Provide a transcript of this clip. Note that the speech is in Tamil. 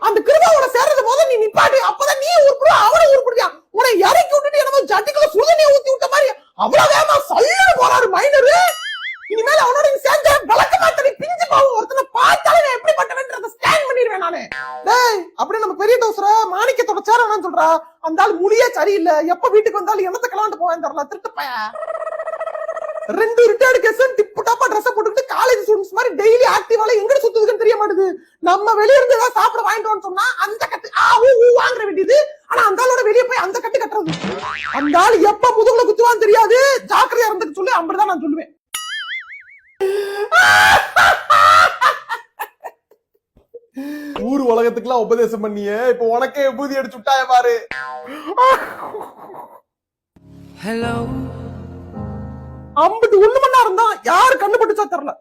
அந்த கிருபாவோட சேர்றது போது நீ நிப்பாட்டு. அப்பதான் நீ உருப்படுவா, அவனை உருப்படுவியா. உன்னை இறக்கி விட்டுட்டு என்னமோ ஜட்டிக்குள்ள சுடுதண்ணியை ஊத்தி விட்ட மாதிரி அவ்வளவு வேகமா சல்லுன்னு போறாரு மைனரு. இனிமேல் அவனோட நீ சேர்ந்த விளக்கமா தனி பிஞ்சு போகும். ஒருத்தனை பார்த்தாலே நான் எப்படிப்பட்டவன்றதை ஸ்கேன் பண்ணிடுவேன் நானு. டேய் அப்படியே நம்ம பெரிய டோசர மாணிக்கத்தோட சேரணும்னு சொல்றா. அந்த ஆள் முடியே சரியில்லை. எப்ப வீட்டுக்கு வந்தாலும் என்னத்த கிளம்பிட்டு போவேன் தெரியல. திருட்டு பையன். 2 ரிட்டையர்டு கேஸ் டிப்பு டாப்பா ட்ரெஸ் போட்டுக்கிட்டு காலேஜ் ஸ்டூடெண்ட்ஸ் மாதிரி டெய்லி ஆக்டிவால எங்க சுத்துதுன்னு தெரிய மாட்டேது. நம்ம வெளிய இருந்து ஏதாவது சாப்பிட வாங்கிட்டோம்னு சொன்னா அந்த கட்டு வாங்குற வேண்டியது. ஆனா அந்த ஆளோட வெளியே போய் அந்த கட்டு கட்டுறது. அந்த ஆள் எப்ப முதுகுல குத்துவான்னு தெரியாது. ஜாக்கிரதையா இருந்துக்க சொல்லி அப்படிதான் நான் சொல்லுவேன். ஊர் உலகத்துக்குலாம் உபதேசம் பண்ணியே இப்ப உனக்கே பூதி அடிச்சு விட்டாய பாரு. ஹலோ அம்பட்டு 1 மணி நேரம் தான். யாரு கண்டுபிடிச்சா தெரியல.